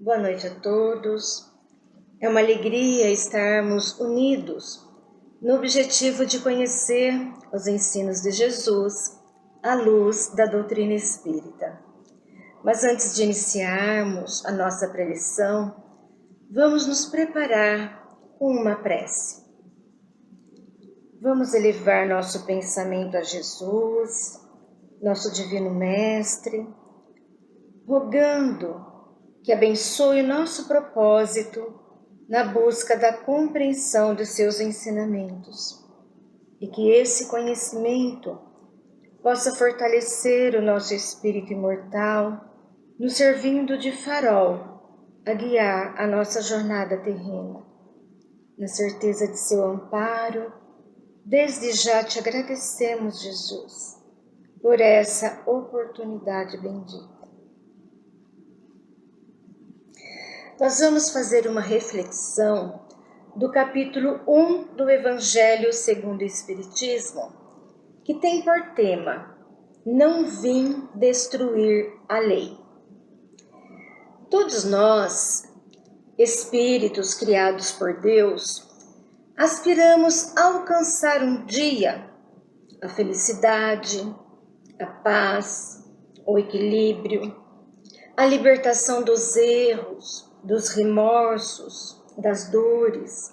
Boa noite a todos. É uma alegria estarmos unidos no objetivo de conhecer os ensinos de Jesus à luz da doutrina espírita. Mas antes de iniciarmos a nossa preleção, vamos nos preparar com uma prece. Vamos elevar nosso pensamento a Jesus, nosso Divino Mestre, rogando que abençoe o nosso propósito na busca da compreensão dos seus ensinamentos e que esse conhecimento possa fortalecer o nosso espírito imortal, nos servindo de farol a guiar a nossa jornada terrena. Na certeza de seu amparo, desde já te agradecemos, Jesus, por essa oportunidade bendita. Nós vamos fazer uma reflexão do capítulo 1 do Evangelho segundo o Espiritismo, que tem por tema: Não vim destruir a lei. Todos nós, espíritos criados por Deus, aspiramos a alcançar um dia a felicidade, a paz, o equilíbrio, a libertação dos erros, dos remorsos, das dores.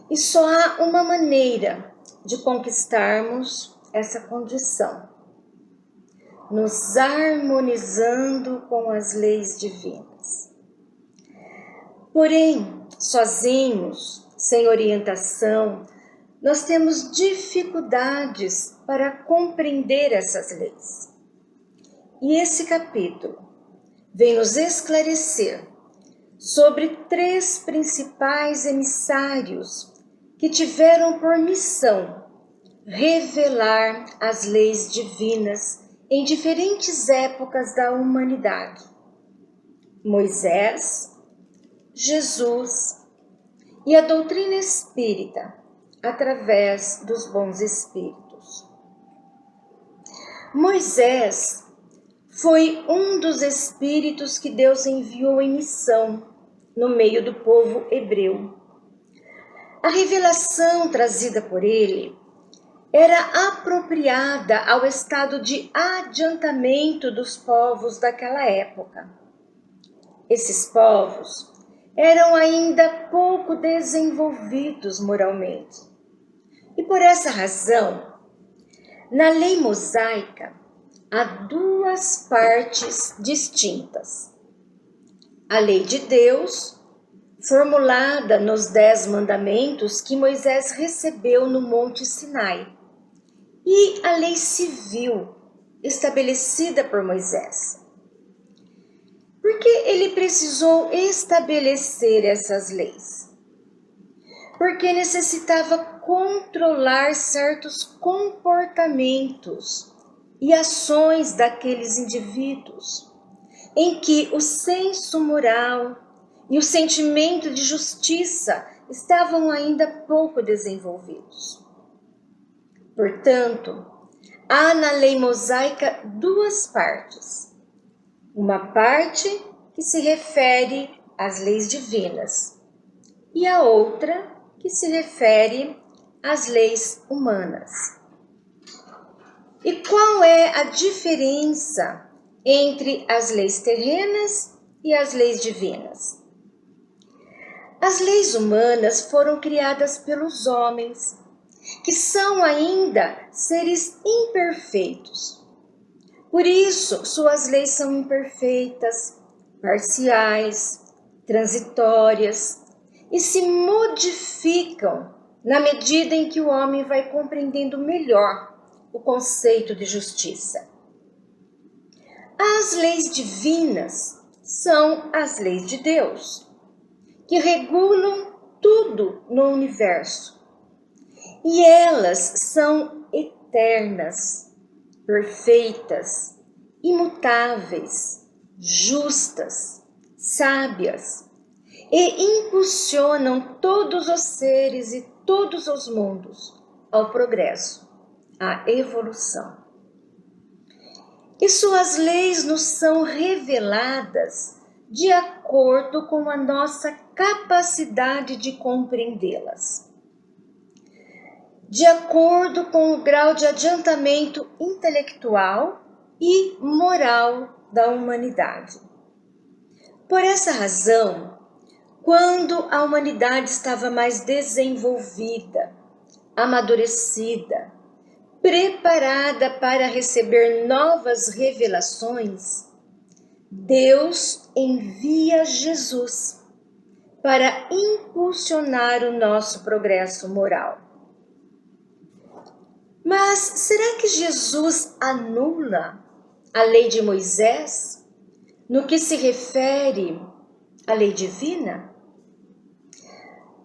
E só há uma maneira de conquistarmos essa condição: nos harmonizando com as leis divinas. Porém, sozinhos, sem orientação, nós temos dificuldades para compreender essas leis. E esse capítulo vem nos esclarecer sobre 3 principais emissários que tiveram por missão revelar as leis divinas em diferentes épocas da humanidade: Moisés, Jesus e a doutrina espírita através dos bons espíritos. Moisés foi um dos espíritos que Deus enviou em missão no meio do povo hebreu. A revelação trazida por ele era apropriada ao estado de adiantamento dos povos daquela época. Esses povos eram ainda pouco desenvolvidos moralmente. E por essa razão, na lei mosaica, há 2 partes distintas: a lei de Deus, formulada nos 10 mandamentos que Moisés recebeu no Monte Sinai, e a lei civil, estabelecida por Moisés. Por que ele precisou estabelecer essas leis? Porque necessitava controlar certos comportamentos e ações daqueles indivíduos, em que o senso moral e o sentimento de justiça estavam ainda pouco desenvolvidos. Portanto, há na lei mosaica 2 partes. Uma parte que se refere às leis divinas e a outra que se refere às leis humanas. E qual é a diferença entre as leis terrenas e as leis divinas? As leis humanas foram criadas pelos homens, que são ainda seres imperfeitos. Por isso, suas leis são imperfeitas, parciais, transitórias e se modificam na medida em que o homem vai compreendendo melhor o conceito de justiça. As leis divinas são as leis de Deus, que regulam tudo no universo. E elas são eternas, perfeitas, imutáveis, justas, sábias, e impulsionam todos os seres e todos os mundos ao progresso, à evolução. E suas leis nos são reveladas de acordo com a nossa capacidade de compreendê-las, de acordo com o grau de adiantamento intelectual e moral da humanidade. Por essa razão, quando a humanidade estava mais desenvolvida, amadurecida, preparada para receber novas revelações, Deus envia Jesus para impulsionar o nosso progresso moral. Mas será que Jesus anula a lei de Moisés no que se refere à lei divina?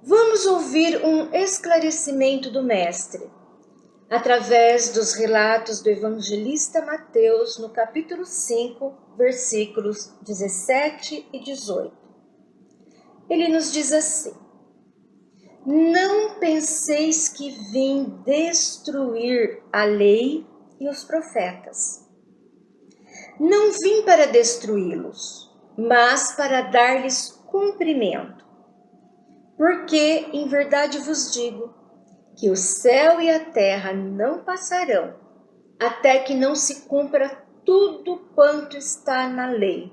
Vamos ouvir um esclarecimento do Mestre, através dos relatos do evangelista Mateus, no capítulo 5, versículos 17 e 18. Ele nos diz assim: não penseis que vim destruir a lei e os profetas. Não vim para destruí-los, mas para dar-lhes cumprimento. Porque, em verdade vos digo, que o céu e a terra não passarão, até que não se cumpra tudo quanto está na lei,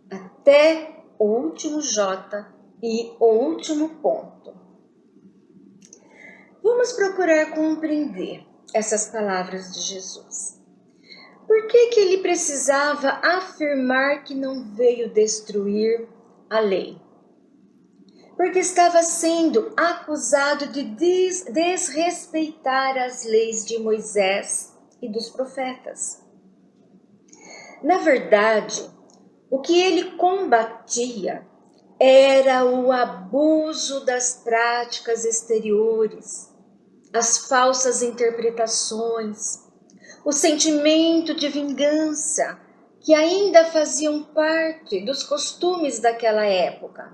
até o último J e o último ponto. Vamos procurar compreender essas palavras de Jesus. Por que ele precisava afirmar que não veio destruir a lei? Porque estava sendo acusado de desrespeitar as leis de Moisés e dos profetas. Na verdade, o que ele combatia era o abuso das práticas exteriores, as falsas interpretações, o sentimento de vingança que ainda faziam parte dos costumes daquela época.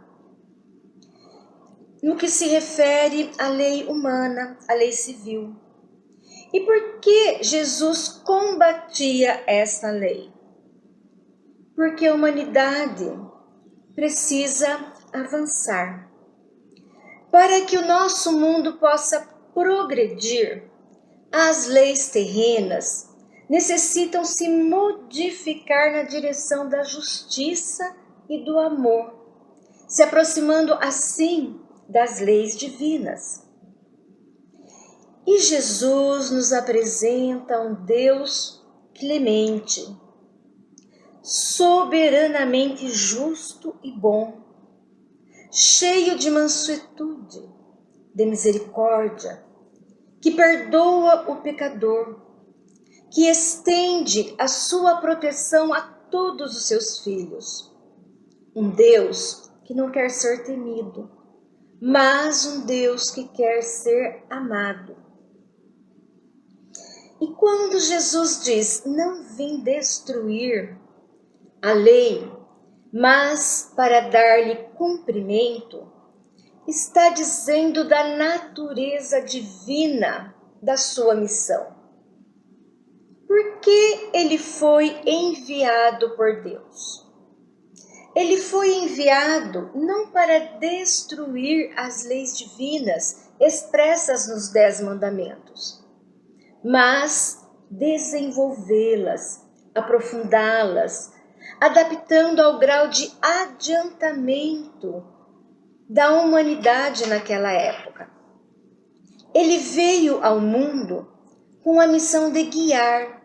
No que se refere à lei humana, à lei civil. E por que Jesus combatia essa lei? Porque a humanidade precisa avançar. Para que o nosso mundo possa progredir, as leis terrenas necessitam se modificar na direção da justiça e do amor, se aproximando assim das leis divinas. E Jesus nos apresenta um Deus clemente, soberanamente justo e bom, cheio de mansuetude, de misericórdia, que perdoa o pecador, que estende a sua proteção a todos os seus filhos. Um Deus que não quer ser temido, mas um Deus que quer ser amado. E quando Jesus diz, não vim destruir a lei, mas para dar-lhe cumprimento, está dizendo da natureza divina da sua missão. Por que ele foi enviado por Deus? Ele foi enviado não para destruir as leis divinas expressas nos 10 mandamentos, mas desenvolvê-las, aprofundá-las, adaptando ao grau de adiantamento da humanidade naquela época. Ele veio ao mundo com a missão de guiar,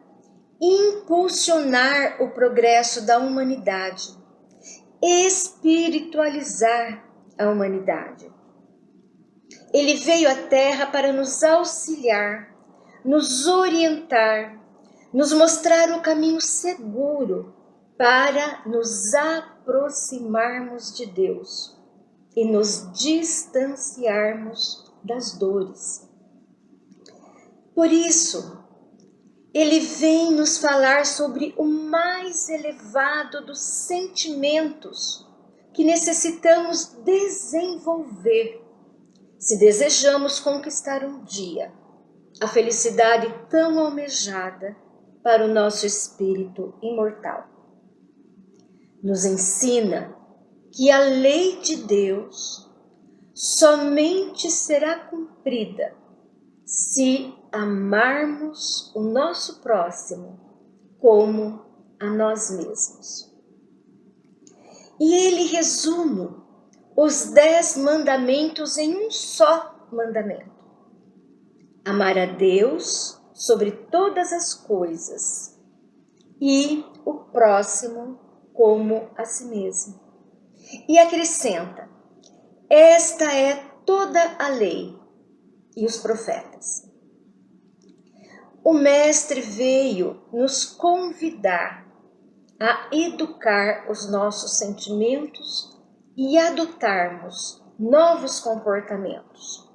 impulsionar o progresso da humanidade, espiritualizar a humanidade. Ele veio à Terra para nos auxiliar, nos orientar, nos mostrar o caminho seguro para nos aproximarmos de Deus e nos distanciarmos das dores. Por isso, ele vem nos falar sobre o mais elevado dos sentimentos que necessitamos desenvolver se desejamos conquistar um dia a felicidade tão almejada para o nosso espírito imortal. Nos ensina que a lei de Deus somente será cumprida se amarmos o nosso próximo como a nós mesmos. E ele resume os 10 mandamentos em um só mandamento: amar a Deus sobre todas as coisas e o próximo como a si mesmo. E acrescenta: esta é toda a lei e os profetas. O Mestre veio nos convidar a educar os nossos sentimentos e adotarmos novos comportamentos.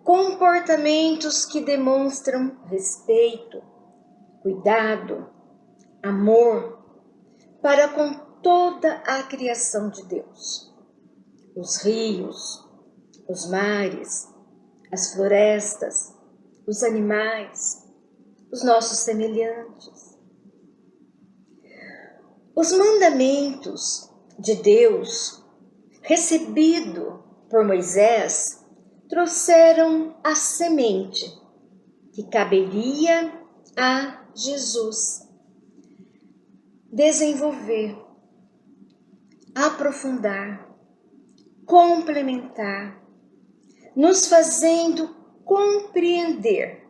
Comportamentos que demonstram respeito, cuidado, amor para com toda a criação de Deus. Os rios, os mares, as florestas, os animais, os nossos semelhantes. Os mandamentos de Deus, recebido por Moisés, trouxeram a semente que caberia a Jesus desenvolver, aprofundar, complementar, nos fazendo compreender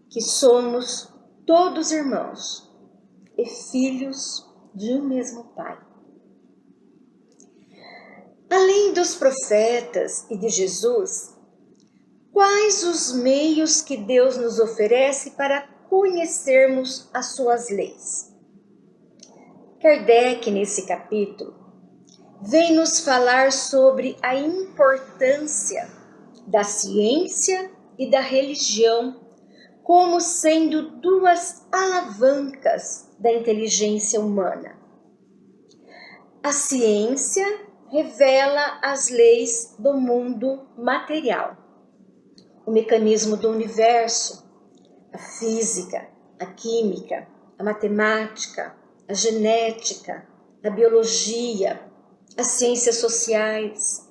que somos todos irmãos e filhos de um mesmo Pai. Além dos profetas e de Jesus, quais os meios que Deus nos oferece para conhecermos as suas leis? Kardec, nesse capítulo, vem nos falar sobre a importância da ciência e da religião como sendo duas alavancas da inteligência humana. A ciência revela as leis do mundo material, o mecanismo do universo, a física, a química, a matemática, a genética, a biologia, as ciências sociais.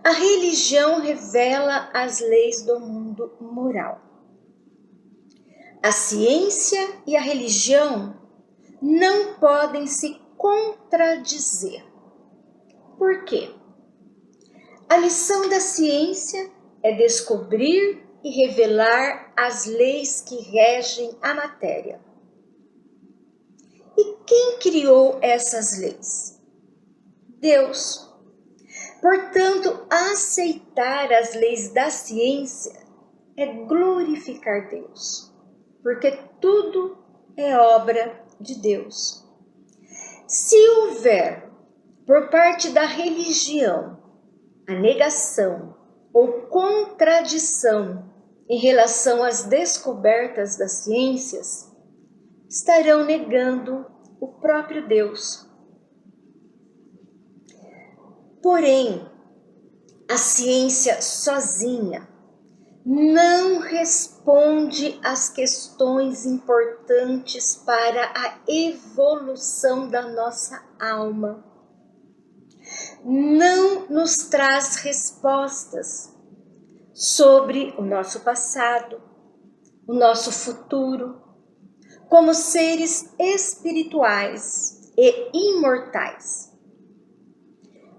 A religião revela as leis do mundo moral. A ciência e a religião não podem se contradizer. Por quê? A lição da ciência é descobrir e revelar as leis que regem a matéria. E quem criou essas leis? Deus. Portanto, aceitar as leis da ciência é glorificar Deus, porque tudo é obra de Deus. Se houver, por parte da religião, a negação ou contradição em relação às descobertas das ciências, estarão negando o próprio Deus. Porém, a ciência sozinha não responde às questões importantes para a evolução da nossa alma. Não nos traz respostas sobre o nosso passado, o nosso futuro, como seres espirituais e imortais.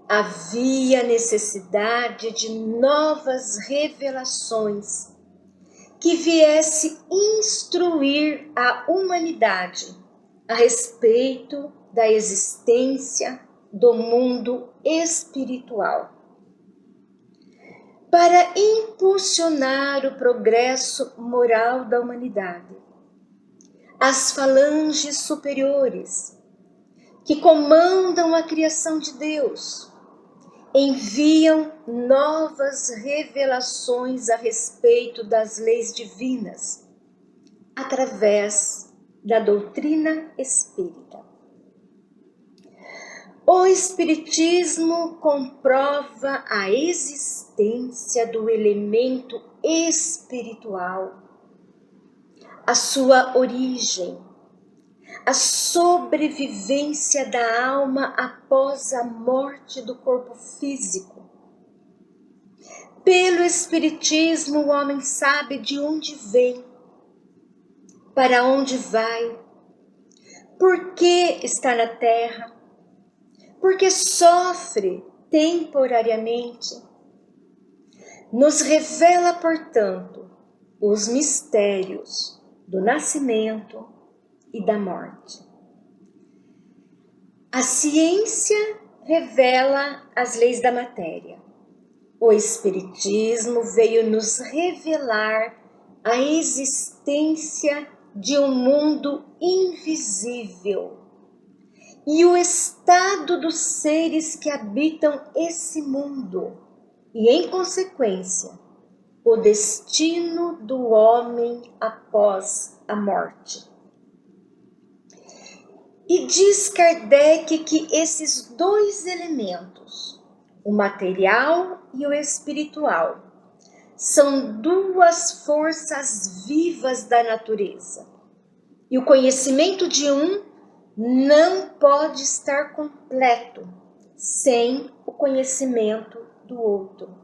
Havia necessidade de novas revelações que viesse instruir a humanidade a respeito da existência do mundo espiritual, para impulsionar o progresso moral da humanidade. As falanges superiores, que comandam a criação de Deus, enviam novas revelações a respeito das leis divinas, através da doutrina espírita. O Espiritismo comprova a existência do elemento espiritual, a sua origem, a sobrevivência da alma após a morte do corpo físico. Pelo Espiritismo, o homem sabe de onde vem, para onde vai, por que está na Terra, por que sofre temporariamente. Nos revela, portanto, os mistérios do nascimento e da morte. A ciência revela as leis da matéria. O Espiritismo veio nos revelar a existência de um mundo invisível e o estado dos seres que habitam esse mundo e, em consequência, o destino do homem após a morte. E diz Kardec que esses dois elementos, o material e o espiritual, são duas forças vivas da natureza. E o conhecimento de um não pode estar completo sem o conhecimento do outro.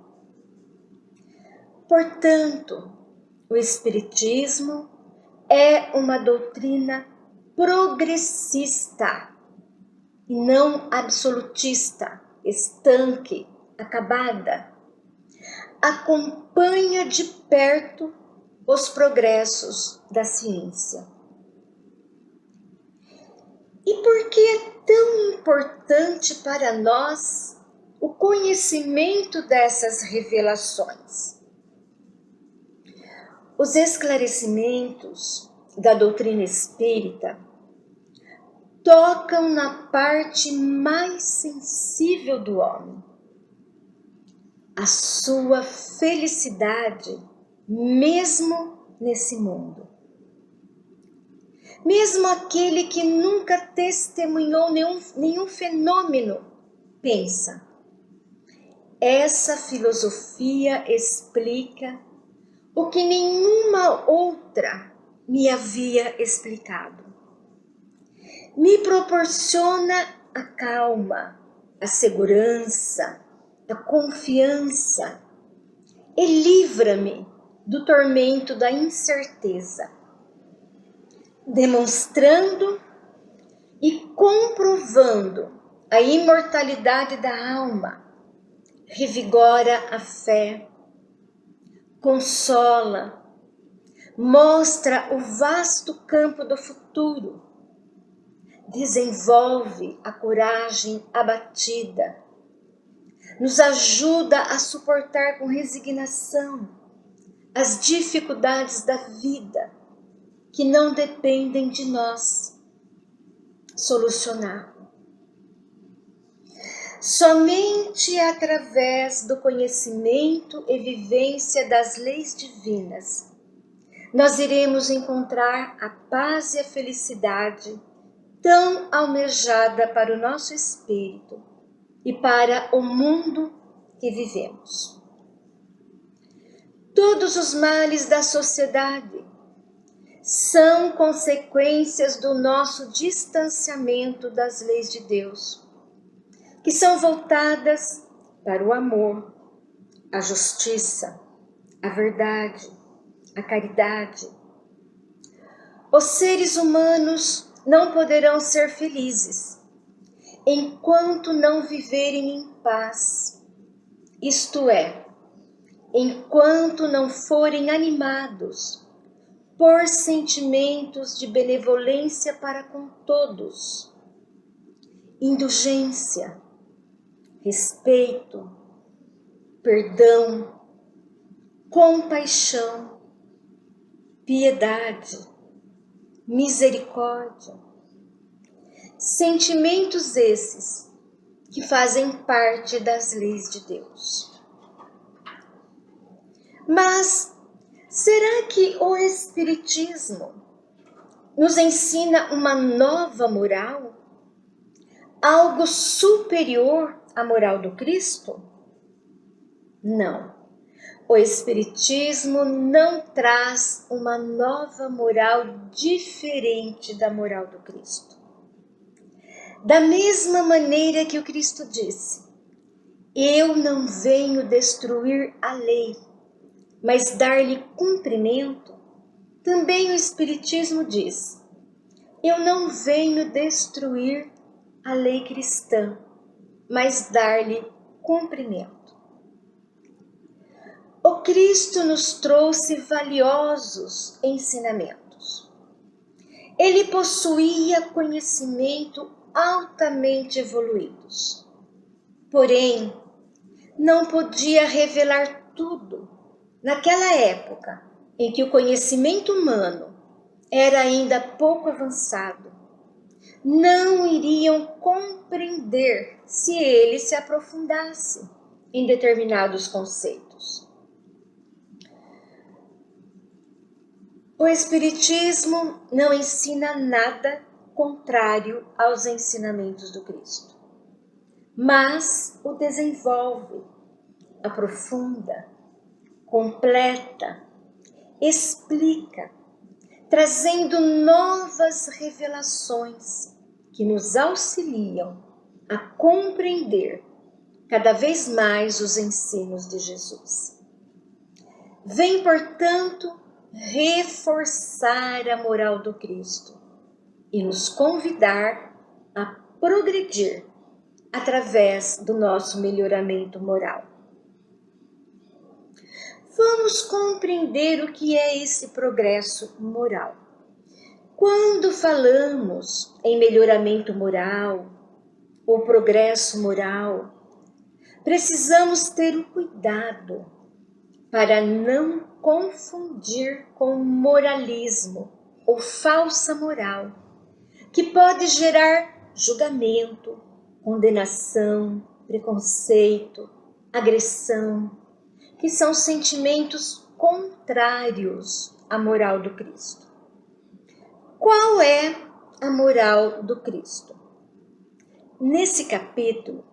Portanto, o Espiritismo é uma doutrina progressista e não absolutista, estanque, acabada. Acompanha de perto os progressos da ciência. E por que é tão importante para nós o conhecimento dessas revelações? Os esclarecimentos da doutrina espírita tocam na parte mais sensível do homem, a sua felicidade, mesmo nesse mundo. Mesmo aquele que nunca testemunhou nenhum fenômeno, pensa. Essa filosofia explica o que nenhuma outra me havia explicado. Me proporciona a calma, a segurança, a confiança e livra-me do tormento da incerteza, demonstrando e comprovando a imortalidade da alma, revigora a fé, consola, mostra o vasto campo do futuro, desenvolve a coragem abatida, nos ajuda a suportar com resignação as dificuldades da vida que não dependem de nós solucionar. Somente através do conhecimento e vivência das leis divinas, nós iremos encontrar a paz e a felicidade tão almejada para o nosso espírito e para o mundo que vivemos. Todos os males da sociedade são consequências do nosso distanciamento das leis de Deus, que são voltadas para o amor, a justiça, a verdade, a caridade. Os seres humanos não poderão ser felizes enquanto não viverem em paz, isto é, enquanto não forem animados por sentimentos de benevolência para com todos, indulgência, respeito, perdão, compaixão, piedade, misericórdia. Sentimentos esses que fazem parte das leis de Deus. Mas será que o Espiritismo nos ensina uma nova moral? Algo superior à moral do Cristo? Não. O Espiritismo não traz uma nova moral diferente da moral do Cristo. Da mesma maneira que o Cristo disse: eu não venho destruir a lei, mas dar-lhe cumprimento, também o Espiritismo diz: eu não venho destruir a lei cristã, mas dar-lhe cumprimento. O Cristo nos trouxe valiosos ensinamentos. Ele possuía conhecimento altamente evoluídos. Porém, não podia revelar tudo naquela época em que o conhecimento humano era ainda pouco avançado. Não iriam compreender se ele se aprofundasse em determinados conceitos. O Espiritismo não ensina nada contrário aos ensinamentos do Cristo, mas o desenvolve, aprofunda, completa, explica, trazendo novas revelações que nos auxiliam a compreender cada vez mais os ensinos de Jesus. Vem, portanto, reforçar a moral do Cristo e nos convidar a progredir através do nosso melhoramento moral. Vamos compreender o que é esse progresso moral. Quando falamos em melhoramento moral ou progresso moral, precisamos ter o cuidado para não confundir com moralismo ou falsa moral, que pode gerar julgamento, condenação, preconceito, agressão, que são sentimentos contrários à moral do Cristo. Qual é a moral do Cristo? Nesse capítulo,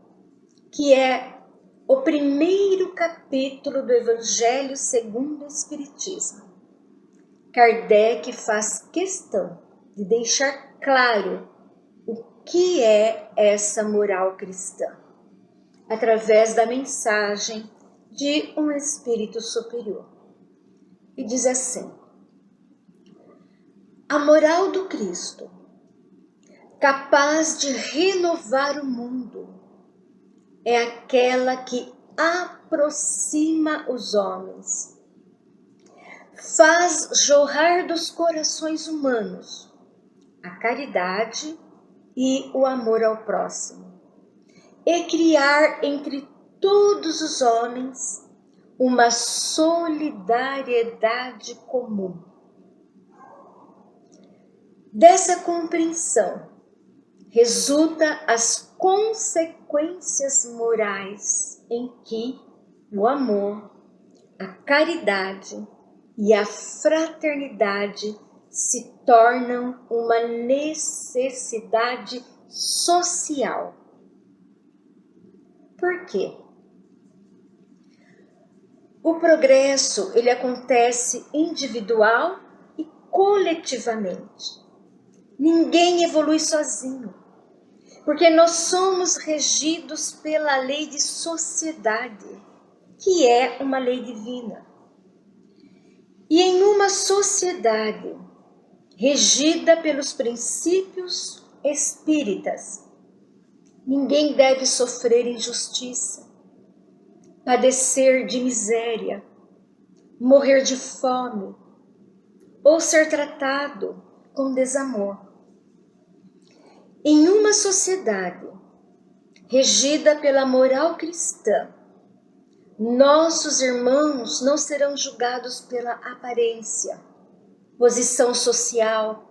que é o primeiro capítulo do Evangelho segundo o Espiritismo, Kardec faz questão de deixar claro o que é essa moral cristã, através da mensagem de um espírito superior. E diz assim: a moral do Cristo, capaz de renovar o mundo, é aquela que aproxima os homens, faz jorrar dos corações humanos a caridade e o amor ao próximo, e criar entre todos os homens uma solidariedade comum. Dessa compreensão resulta as consequências morais em que o amor, a caridade e a fraternidade se tornam uma necessidade social. Por quê? O progresso, ele acontece individual e coletivamente. Ninguém evolui sozinho, porque nós somos regidos pela lei de sociedade, que é uma lei divina. E em uma sociedade regida pelos princípios espíritas, ninguém deve sofrer injustiça, padecer de miséria, morrer de fome ou ser tratado com desamor. Em uma sociedade regida pela moral cristã, nossos irmãos não serão julgados pela aparência, posição social,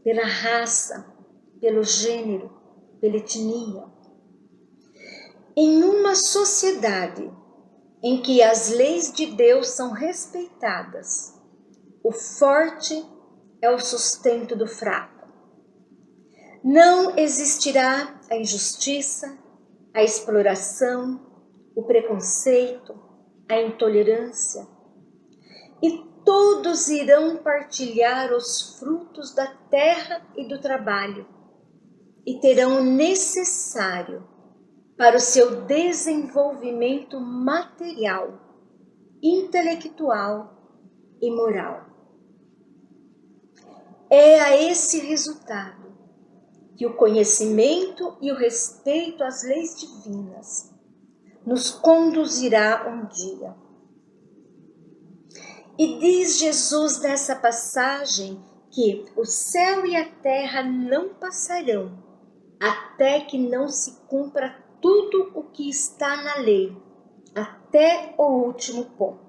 pela raça, pelo gênero, pela etnia. Em uma sociedade em que as leis de Deus são respeitadas, o forte é o sustento do fraco. Não existirá a injustiça, a exploração, o preconceito, a intolerância, e todos irão partilhar os frutos da terra e do trabalho, e terão o necessário para o seu desenvolvimento material, intelectual e moral. É a esse resultado que o conhecimento e o respeito às leis divinas nos conduzirá um dia. E diz Jesus nessa passagem que o céu e a terra não passarão até que não se cumpra tudo o que está na lei, até o último ponto.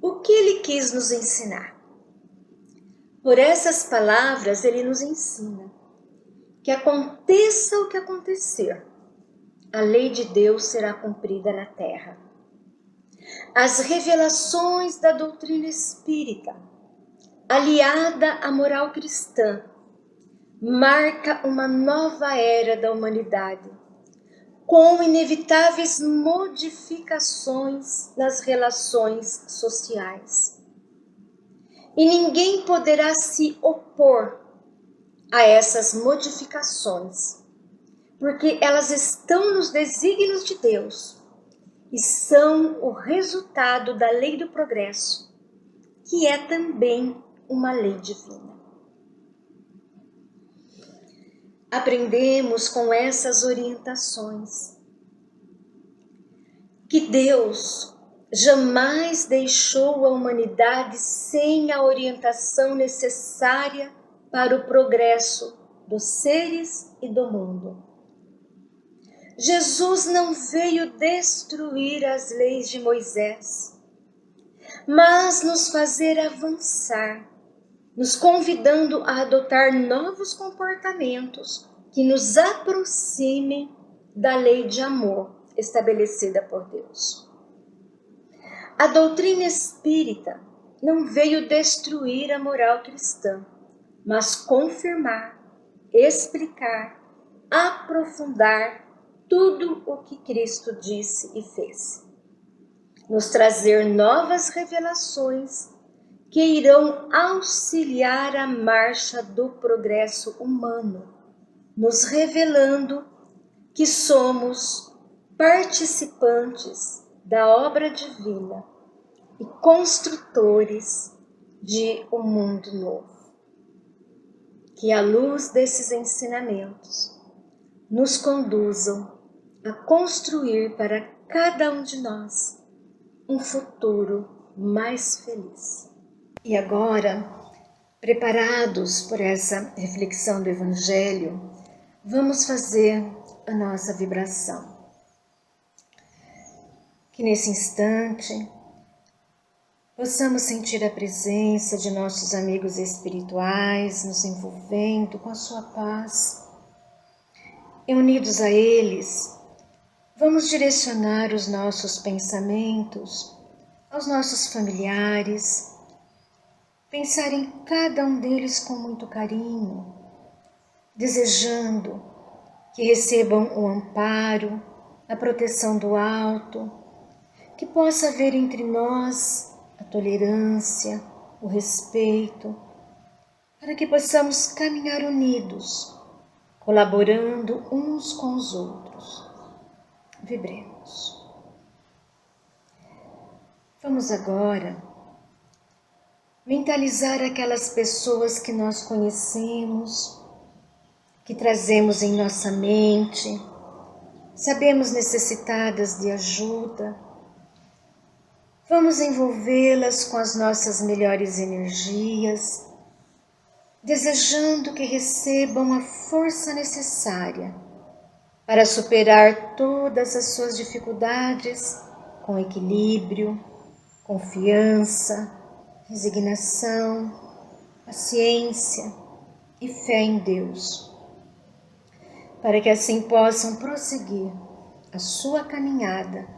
O que ele quis nos ensinar? Por essas palavras, ele nos ensina que aconteça o que acontecer, a lei de Deus será cumprida na terra. As revelações da doutrina espírita, aliada à moral cristã, marca uma nova era da humanidade, com inevitáveis modificações nas relações sociais. E ninguém poderá se opor a essas modificações, porque elas estão nos desígnios de Deus e são o resultado da lei do progresso, que é também uma lei divina. Aprendemos com essas orientações que Deus jamais deixou a humanidade sem a orientação necessária para o progresso dos seres e do mundo. Jesus não veio destruir as leis de Moisés, mas nos fazer avançar, nos convidando a adotar novos comportamentos que nos aproximem da lei de amor estabelecida por Deus. A doutrina espírita não veio destruir a moral cristã, mas confirmar, explicar, aprofundar tudo o que Cristo disse e fez. Nos trazer novas revelações que irão auxiliar a marcha do progresso humano, nos revelando que somos participantes da obra divina e construtores de um mundo novo. Que a luz desses ensinamentos nos conduzam a construir para cada um de nós um futuro mais feliz. E agora, preparados por essa reflexão do Evangelho, vamos fazer a nossa vibração. Que nesse instante possamos sentir a presença de nossos amigos espirituais nos envolvendo com a sua paz. E unidos a eles, vamos direcionar os nossos pensamentos aos nossos familiares, pensar em cada um deles com muito carinho, desejando que recebam o amparo, a proteção do alto, que possa haver entre nós a tolerância, o respeito, para que possamos caminhar unidos, colaborando uns com os outros. Vibremos. Vamos agora mentalizar aquelas pessoas que nós conhecemos, que trazemos em nossa mente, sabemos necessitadas de ajuda. Vamos envolvê-las com as nossas melhores energias, desejando que recebam a força necessária para superar todas as suas dificuldades com equilíbrio, confiança, resignação, paciência e fé em Deus, para que assim possam prosseguir a sua caminhada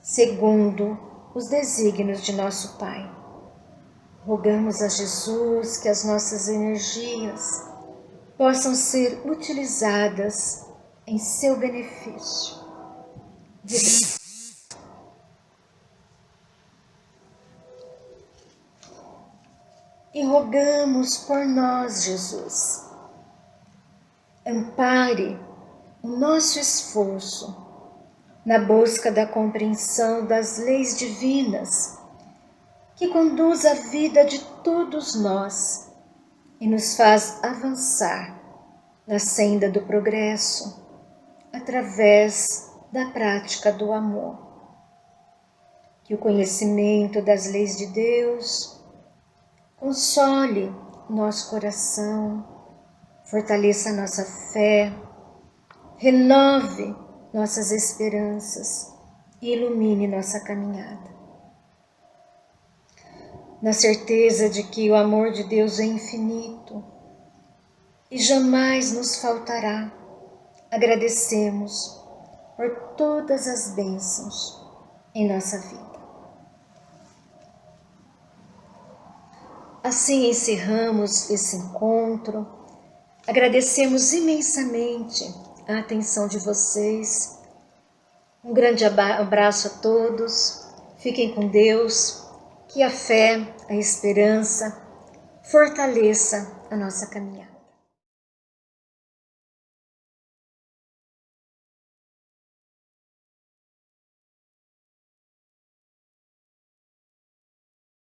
segundo os desígnios de nosso Pai. Rogamos a Jesus que as nossas energias possam ser utilizadas em seu benefício. Vibremos. rogamos por nós, Jesus. Ampare o nosso esforço na busca da compreensão das leis divinas que conduz a vida de todos nós e nos faz avançar na senda do progresso através da prática do amor. Que o conhecimento das leis de Deus console nosso coração, fortaleça nossa fé, renove nossas esperanças e ilumine nossa caminhada. Na certeza de que o amor de Deus é infinito e jamais nos faltará, agradecemos por todas as bênçãos em nossa vida. Assim encerramos esse encontro. Agradecemos imensamente a atenção de vocês. Um grande abraço a todos. Fiquem com Deus. Que a fé, a esperança fortaleça a nossa caminhada.